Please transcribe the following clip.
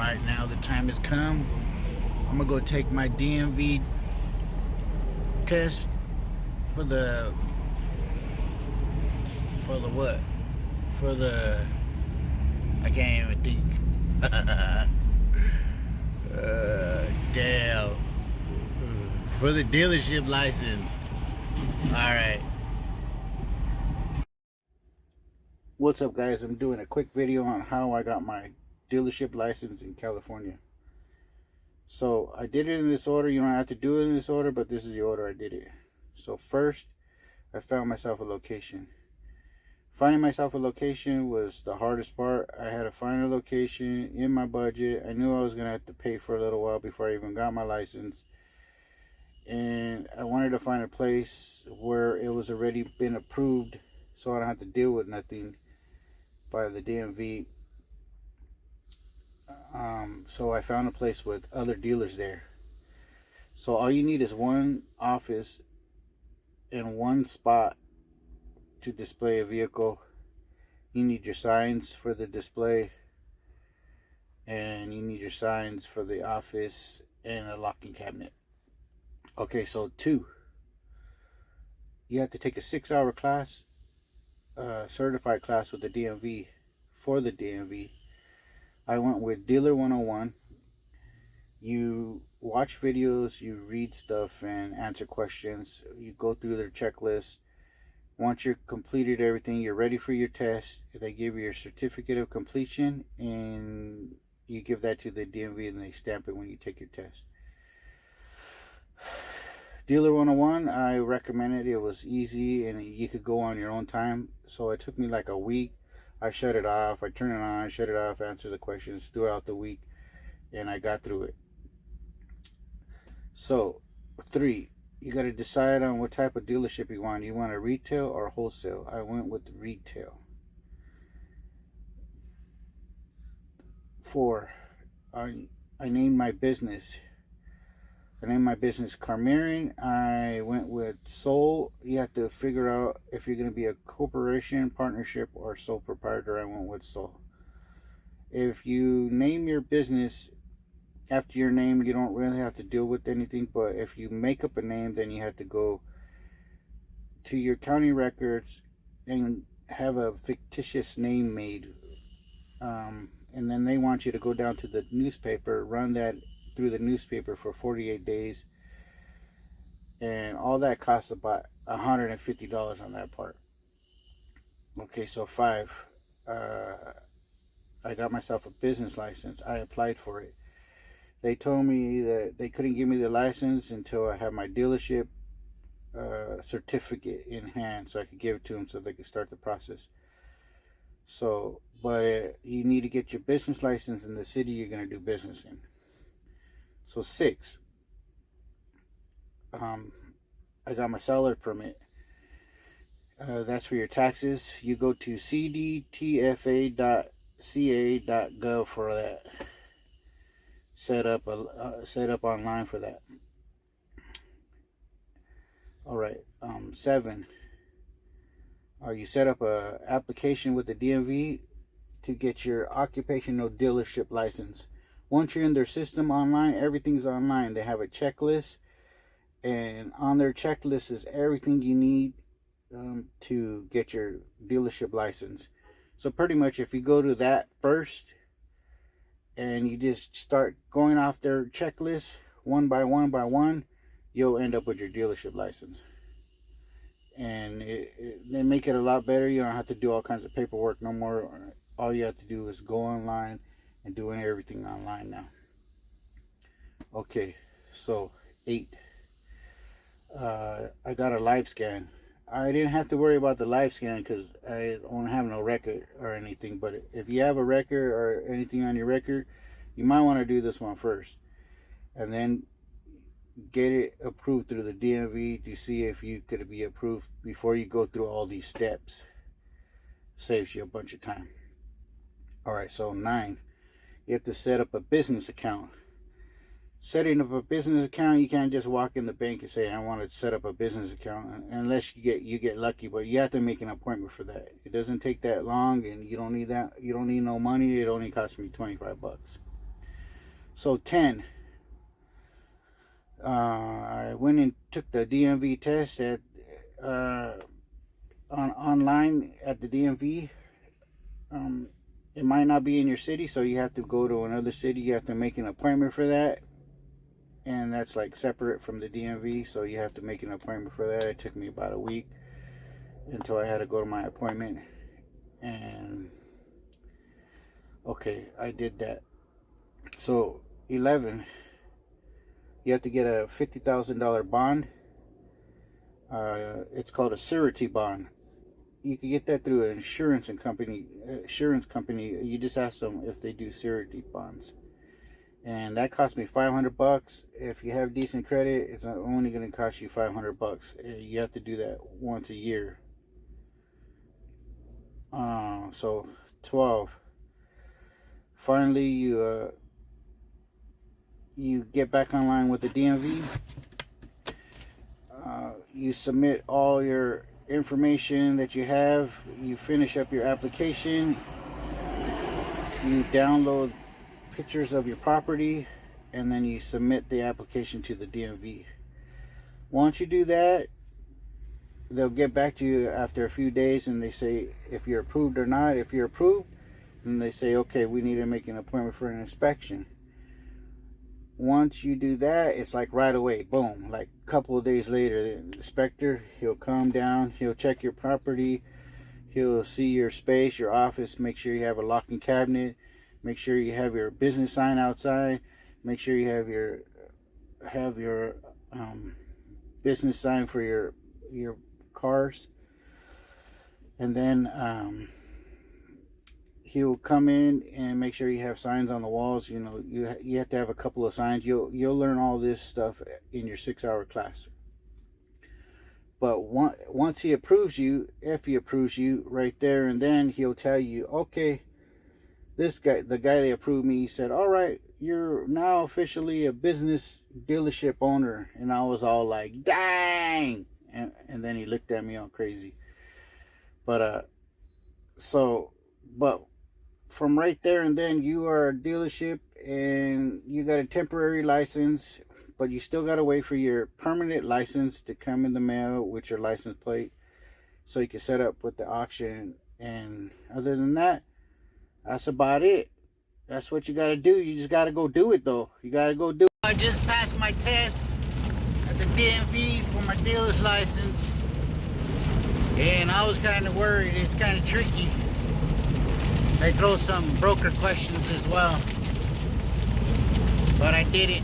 Alright, now the time has come. I'm gonna go take my DMV test for the what? For the I can't even think. Damn. For the dealership license. Alright. What's up, guys? I'm doing a quick video on how I got my dealership license in California. So I did it in this order. You don't have to do it in this order, but this is the order I did it. So first, I found myself a location. Finding myself a location was the hardest part. I had to find a location in my budget. I knew I was going to have to pay for a little while before I even got my license. And I wanted to find a place where it was already been approved so I don't have to deal with nothing by the DMV. So I found a place with other dealers there. So all you need is one office and one spot to display a vehicle. You need your signs for the display, and you need your signs for the office and a locking cabinet. Okay, so 2, you have to take a 6-hour class, certified class with the DMV. For the DMV, I went with Dealer 101. You watch videos, you read stuff and answer questions. You go through their checklist. Once you're completed everything, you're ready for your test. They give you your certificate of completion, and you give that to the DMV, and they stamp it when you take your test. Dealer 101, I recommend it. It was easy, and you could go on your own time. So it took me like a week. I shut it off, I turn it on, shut it off, answer the questions throughout the week, and I got through it. So 3, you got to decide on what type of dealership you want. You want a retail or wholesale? I went with retail. 4, I named my business. I named my business Carmarian. I went with sole. You have to figure out if you're going to be a corporation, partnership, or sole proprietor. I went with sole. If you name your business after your name, you don't really have to deal with anything. But if you make up a name, then you have to go to your county records and have a fictitious name made. And then they want you to go down to the newspaper, run that through the newspaper for 48 days, and all that costs about $150 on that part. Okay, so 5, I got myself a business license. I applied for it. They told me that they couldn't give me the license until I had my dealership certificate in hand, so I could give it to them so they could start the process. So, but you need to get your business license in the city you're going to do business in. So 6, I got my seller permit. That's for your taxes. You go to cdtfa.ca.gov for that. Set up online for that. All right. 7, you set up a application with the DMV to get your occupational dealership license. Once you're in their system online, everything's online. They have a checklist, and on their checklist is everything you need to get your dealership license. So pretty much if you go to that first and you just start going off their checklist one by one, you'll end up with your dealership license. And they make it a lot better. You don't have to do all kinds of paperwork no more. All you have to do is go online and doing everything online now. Okay, so 8, I got a live scan. I didn't have to worry about the live scan because I don't have no record or anything. But if you have a record or anything on your record, you might want to do this one first, and then get it approved through the DMV to see if you could be approved before you go through all these steps. Saves you a bunch of time. All right, so 9, you have to set up a business account. Setting up a business account, you can't just walk in the bank and say I want to set up a business account, unless you get lucky. But you have to make an appointment for that. It doesn't take that long, and you don't need no money. It only cost me $25. So 10. I went and took the DMV test at online at the DMV. It might not be in your city, so you have to go to another city. You have to make an appointment for that, and that's like separate from the DMV, so you have to make an appointment for that. It took me about a week until I had to go to my appointment, and okay, I did that. So 11, you have to get a $50,000 bond. It's called a surety bond. You can get that through an insurance company. You just ask them if they do surety bonds, and that cost me $500. If you have decent credit, it's only going to cost you $500. You have to do that once a year. So 12. Finally, you get back online with the DMV. You submit all your information that you have. You finish up your application. You download pictures of your property, and then you submit the application to the DMV. Once you do that, they'll get back to you after a few days, and they say if you're approved or not. If you're approved, then they say, okay, we need to make an appointment for an inspection. Once you do that, it's like right away, boom, like a couple of days later, the inspector, he'll come down, he'll check your property, he'll see your space, your office, make sure you have a locking cabinet, make sure you have your business sign outside, make sure you have your business sign for your cars, and then he'll come in and make sure you have signs on the walls. You know, you have to have a couple of signs. You'll learn all this stuff in your 6-hour class. But once he approves you, if he approves you right there and then, he'll tell you, okay, this guy, the guy that approved me, he said, all right, you're now officially a business dealership owner. And I was all like, dang. And then he looked at me all crazy. But from right there and then, you are a dealership and you got a temporary license, but you still got to wait for your permanent license to come in the mail with your license plate so you can set up with the auction. And other than that, that's about it. That's what you got to do. You just got to go do it, though. You got to go do it. I just passed my test at the DMV for my dealer's license, and I was kind of worried. It's kind of tricky. They throw some broker questions as well, but I did it.